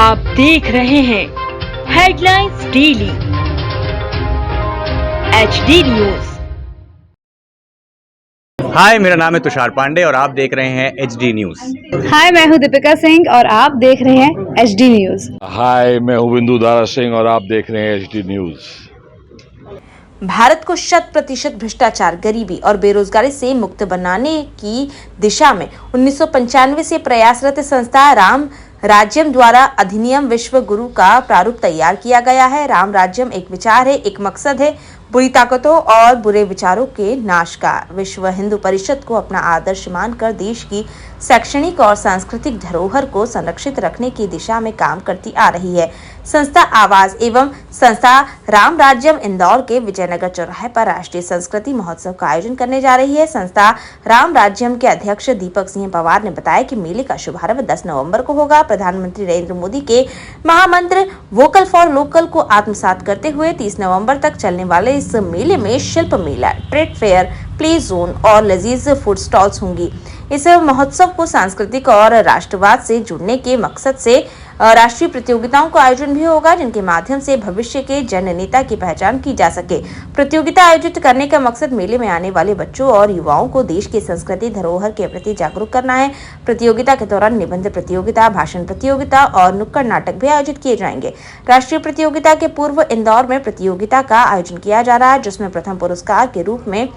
आप देख रहे हैं हेडलाइंस डेली HD न्यूज। हाय, मेरा नाम है तुषार पांडे और आप देख रहे हैं HD न्यूज। हाय, मैं हूं दीपिका सिंह और आप देख रहे हैं HD न्यूज। हाय, मैं हूं बिंदु दारा सिंह और आप देख रहे हैं HD न्यूज। भारत को 100% भ्रष्टाचार, गरीबी और बेरोजगारी से मुक्त बनाने की दिशा में 1995 से प्रयासरत संस्था राम राज्यम द्वारा अधिनियम विश्व गुरु का प्रारूप तैयार किया गया है। राम राज्यम एक विचार है, एक मकसद है, बुरी ताकतों और बुरे विचारों के नाश का। विश्व हिंदू परिषद को अपना आदर्श मानकर देश की शैक्षणिक और सांस्कृतिक धरोहर को संरक्षित रखने की दिशा में काम करती आ रही है। संस्था आवाज एवं संस्था राम राज्यम इंदौर के विजयनगर चौराहे पर राष्ट्रीय संस्कृति महोत्सव का आयोजन करने जा रही है। संस्था राम राज्यम के अध्यक्ष दीपक सिंह पवार ने बताया कि मेले का शुभारंभ 10 नवंबर को होगा। प्रधानमंत्री नरेंद्र मोदी के महामंत्र वोकल फॉर लोकल को आत्मसात करते हुए 30 नवंबर तक चलने वाले इस मेले में शिल्प मेला, ट्रेड फेयर, प्ले जोन और लजीज फूड स्टॉल्स होंगी। इस महोत्सव को सांस्कृतिक और राष्ट्रवाद से जुड़ने के मकसद से राष्ट्रीय प्रतियोगिताओं का आयोजन भी होगा, जिनके माध्यम से भविष्य के जन नेता की पहचान की जा सके। प्रतियोगिता आयोजित करने का मकसद मेले में आने वाले बच्चों और युवाओं को देश की संस्कृति धरोहर के प्रति जागरूक करना है। प्रतियोगिता के दौरान निबंध प्रतियोगिता, भाषण प्रतियोगिता और नुक्कड़ नाटक भी आयोजित किए जाएंगे। राष्ट्रीय प्रतियोगिता के पूर्व इंदौर में प्रतियोगिता का आयोजन किया जा रहा है, जिसमें प्रथम पुरस्कार के रूप में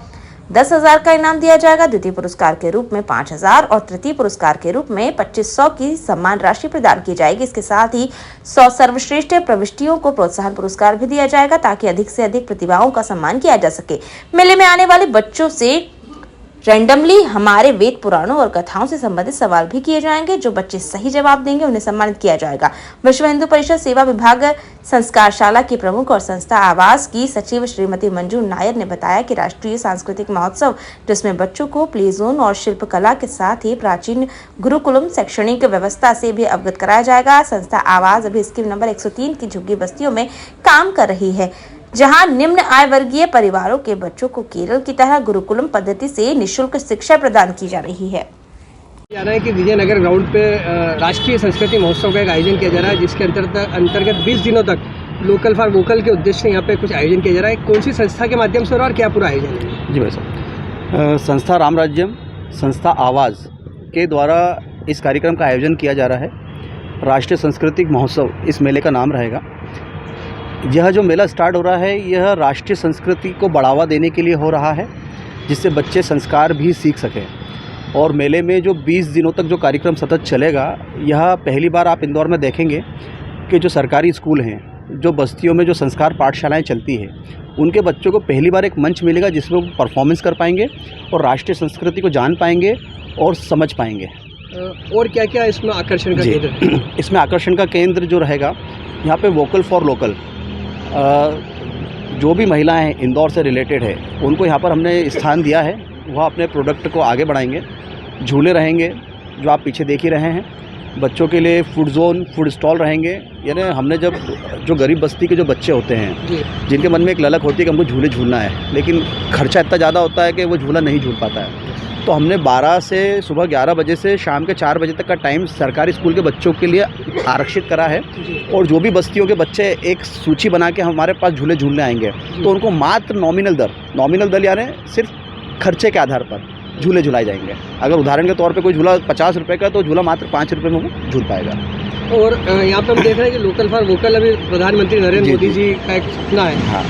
10,000 का इनाम दिया जाएगा, द्वितीय पुरस्कार के रूप में 5,000 और तृतीय पुरस्कार के रूप में 2,500 की सम्मान राशि प्रदान की जाएगी। इसके साथ ही 100 सर्वश्रेष्ठ प्रविष्टियों को प्रोत्साहन पुरस्कार भी दिया जाएगा, ताकि अधिक से अधिक प्रतिभाओं का सम्मान किया जा सके। मेले में आने वाले बच्चों से रैंडमली हमारे वेद पुराणों और कथाओं से संबंधित सवाल भी किए जाएंगे। जो बच्चे सही जवाब देंगे उन्हें सम्मानित किया जाएगा। विश्व हिंदू परिषद सेवा विभाग संस्कारशाला की प्रमुख और संस्था आवास की सचिव श्रीमती मंजू नायर ने बताया कि राष्ट्रीय सांस्कृतिक महोत्सव, जिसमें बच्चों को प्ले जोन और शिल्प कला के साथ ही प्राचीन गुरुकुलम शैक्षणिक व्यवस्था से भी अवगत कराया जाएगा। संस्था आवाज अभी स्कीम नंबर 103 की झुग्गी बस्तियों में काम कर रही है, जहां निम्न आय वर्गीय परिवारों के बच्चों को केरल की तरह गुरुकुलम पद्धति से निःशुल्क शिक्षा प्रदान की जा रही है। जा रहा है कि विजयनगर ग्राउंड पे राष्ट्रीय संस्कृति महोत्सव का एक आयोजन किया जा रहा है, जिसके अंतर्गत 20 दिनों तक लोकल फॉर वोकल के उद्देश्य से यहाँ पे कुछ आयोजन किया जा रहा है। कौन सी संस्था के माध्यम से हो रहा है और क्या पूरा आयोजन है? जी भाई साहब, संस्था राम राज्यम, संस्था आवाज़ के द्वारा इस कार्यक्रम का आयोजन किया जा रहा है। राष्ट्रीय सांस्कृतिक महोत्सव इस मेले का नाम रहेगा। यह जो मेला स्टार्ट हो रहा है, यह राष्ट्रीय संस्कृति को बढ़ावा देने के लिए हो रहा है, जिससे बच्चे संस्कार भी सीख सकें। और मेले में जो 20 दिनों तक जो कार्यक्रम सतत चलेगा, यह पहली बार आप इंदौर में देखेंगे कि जो सरकारी स्कूल हैं, जो बस्तियों में जो संस्कार पाठशालाएं चलती हैं, उनके बच्चों को पहली बार एक मंच मिलेगा जिसमें वो परफॉर्मेंस कर पाएंगे और राष्ट्रीय संस्कृति को जान पाएंगे और समझ पाएंगे। और क्या क्या इसमें आकर्षण का केंद्र? इसमें आकर्षण का केंद्र जो रहेगा, यहाँ पे वोकल फॉर लोकल, जो भी महिलाएं इंदौर से रिलेटेड है उनको यहाँ पर हमने स्थान दिया है। वह अपने प्रोडक्ट को आगे बढ़ाएंगे। झूले रहेंगे जो आप पीछे देख ही रहे हैं। बच्चों के लिए फूड जोन, फूड स्टॉल रहेंगे। यानी हमने जब जो गरीब बस्ती के जो बच्चे होते हैं, जिनके मन में एक ललक होती है कि हमको झूले झूलना है, लेकिन खर्चा इतना ज़्यादा होता है कि वो झूला नहीं झूल पाता है, तो हमने 12 से सुबह 11 बजे से शाम के 4 बजे तक का टाइम सरकारी स्कूल के बच्चों के लिए आरक्षित करा है। और जो भी बस्तियों के बच्चे एक सूची बना के हमारे पास झूले झूलने आएंगे, तो उनको मात्र नॉमिनल दर यानी सिर्फ खर्चे के आधार पर झूले झुलाए जाएंगे। अगर उदाहरण के तौर पे कोई झूला 50 रुपये का, तो झूला मात्र 5 रुपये में वो झूल पाएगा। और यहाँ पे हम देख रहे हैं कि लोकल फॉर वोकल अभी प्रधानमंत्री नरेंद्र मोदी जी का एक सपना है। हाँ।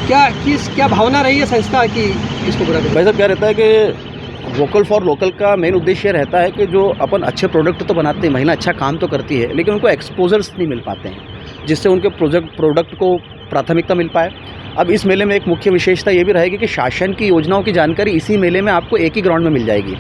क्या भावना रही है संस्था की इसको पूरा? भाई साहब, क्या रहता है कि वोकल फॉर लोकल का मेन उद्देश्य रहता है कि जो अपन अच्छे प्रोडक्ट तो बनाते हैं, महिला अच्छा काम तो करती है, लेकिन उनको एक्सपोजर्स नहीं मिल पाते हैं, जिससे उनके प्रोडक्ट को प्राथमिकता मिल पाए। अब इस मेले में एक मुख्य विशेषता ये भी रहेगी कि शासन की योजनाओं की जानकारी इसी मेले में आपको एक ही ग्राउंड में मिल जाएगी।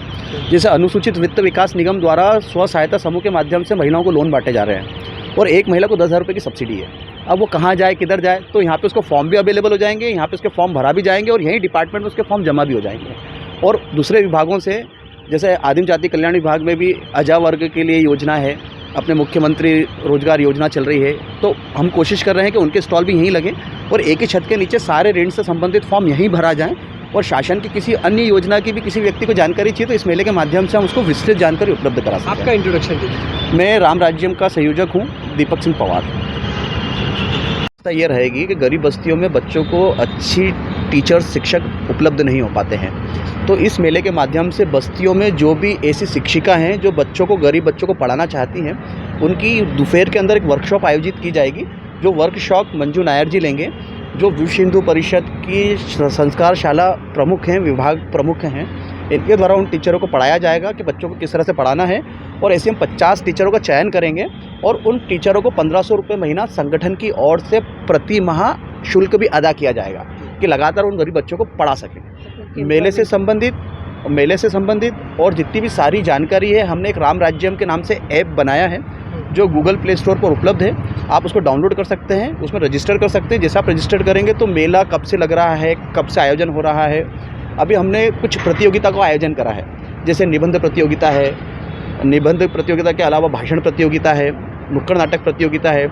जैसे अनुसूचित वित्त विकास निगम द्वारा स्व सहायता समूह के माध्यम से महिलाओं को लोन बांटे जा रहे हैं और एक महिला को 10,000 रुपये की सब्सिडी है। अब वो कहाँ जाए, किधर जाए, तो यहाँ पे उसको फॉर्म भी अवेलेबल हो जाएंगे, यहाँ पे उसके फॉर्म भरा भी जाएंगे और यहीं डिपार्टमेंट में उसके फॉर्म जमा भी हो जाएंगे। और दूसरे विभागों से, जैसे आदिम जाति कल्याण विभाग में भी अजा वर्ग के लिए योजना है, अपने मुख्यमंत्री रोजगार योजना चल रही है, तो हम कोशिश कर रहे हैं कि उनके स्टॉल भी यहीं लगें और एक ही छत के नीचे सारे ऋण से संबंधित फॉर्म यहीं भरा जाएं और शासन की किसी अन्य योजना की भी किसी व्यक्ति को जानकारी चाहिए तो इस मेले के माध्यम से हम उसको विस्तृत जानकारी उपलब्ध करा सकते हैं। आपका इंट्रोडक्शन दीजिए। मैं राम राज्यम का संयोजक हूँ, दीपक सिंह पवार। ये रहेगी कि गरीब बस्तियों में बच्चों को अच्छी टीचर्स, शिक्षक उपलब्ध नहीं हो पाते हैं, तो इस मेले के माध्यम से बस्तियों में जो भी ऐसी शिक्षिका हैं जो बच्चों को, गरीब बच्चों को पढ़ाना चाहती हैं, उनकी दोपहर के अंदर एक वर्कशॉप आयोजित की जाएगी। जो वर्कशॉप मंजू नायर जी लेंगे, जो विश्व हिंदू परिषद की संस्कारशाला प्रमुख हैं, विभाग प्रमुख हैं, इनके द्वारा उन टीचरों को पढ़ाया जाएगा कि बच्चों को किस तरह से पढ़ाना है। और ऐसे हम 50 टीचरों का चयन करेंगे और उन टीचरों को 1500 रुपये महीना संगठन की ओर से प्रति माह शुल्क भी अदा किया जाएगा कि लगातार उन गरीब बच्चों को पढ़ा सकें। मेले से संबंधित और जितनी भी सारी जानकारी है, हमने एक राम राज्यम के नाम से ऐप बनाया है जो गूगल प्ले स्टोर पर उपलब्ध है। आप उसको डाउनलोड कर सकते हैं, उसमें रजिस्टर कर सकते हैं। जैसे आप रजिस्टर करेंगे तो मेला कब से लग रहा है, कब से आयोजन हो रहा है। अभी हमने कुछ प्रतियोगिता का आयोजन करा है, जैसे निबंध प्रतियोगिता है, निबंध प्रतियोगिता के अलावा भाषण प्रतियोगिता है, नुक्कड़ नाटक प्रतियोगिता है।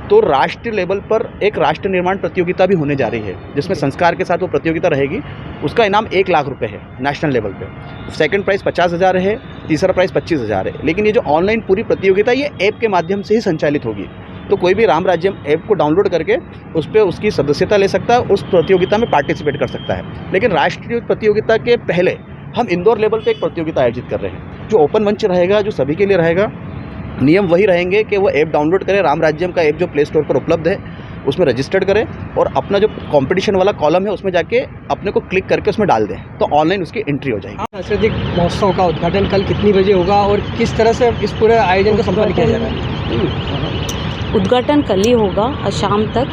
तो राष्ट्रीय लेवल पर एक राष्ट्र निर्माण प्रतियोगिता भी होने जा रही है, जिसमें संस्कार के साथ वो प्रतियोगिता रहेगी। उसका इनाम 1 लाख रुपए है नेशनल लेवल पे। सेकंड प्राइज़ 50,000 है, तीसरा प्राइज़ 25,000 है। लेकिन ये जो ऑनलाइन पूरी प्रतियोगिता ये ऐप के माध्यम से ही संचालित होगी। तो कोई भी राम राज्यम ऐप को डाउनलोड करके उस पर उसकी सदस्यता ले सकता है, उस प्रतियोगिता में पार्टिसिपेट कर सकता है। लेकिन राष्ट्रीय प्रतियोगिता के पहले हम इंदौर लेवल पे एक प्रतियोगिता आयोजित कर रहे हैं, जो ओपन मंच रहेगा, जो सभी के लिए रहेगा। नियम वही रहेंगे कि वो ऐप डाउनलोड करें, राम राज्यम का ऐप जो प्ले स्टोर पर उपलब्ध है उसमें रजिस्टर्ड करें और अपना जो कंपटीशन वाला कॉलम है उसमें जाके अपने को क्लिक करके उसमें डाल दें, तो ऑनलाइन उसकी एंट्री हो जाएगी। सांस्कृतिक महोत्सव का उद्घाटन कल कितनी बजे होगा और किस तरह से इस पूरे आयोजन को संपन्न किया जा रहा है? उद्घाटन कल ही होगा शाम तक।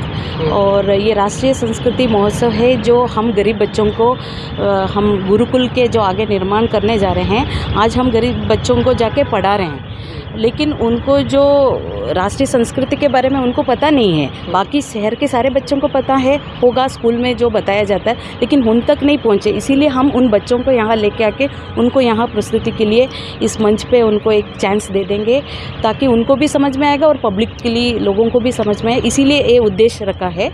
और ये राष्ट्रीय संस्कृति महोत्सव है जो हम गरीब बच्चों को, हम गुरुकुल के जो आगे निर्माण करने जा रहे हैं। आज हम गरीब बच्चों को जाके पढ़ा रहे हैं, लेकिन उनको जो राष्ट्रीय संस्कृति के बारे में उनको पता नहीं है। बाकी शहर के सारे बच्चों को पता है, होगा स्कूल में जो बताया जाता है, लेकिन उन तक नहीं पहुँचे। इसीलिए हम उन बच्चों को यहाँ लेके आके उनको यहाँ प्रस्तुति के लिए इस मंच पे उनको एक चांस दे देंगे, ताकि उनको भी समझ में आएगा और पब्लिक के लिए, लोगों को भी समझ में आए। इसीलिए ये उद्देश्य रखा है।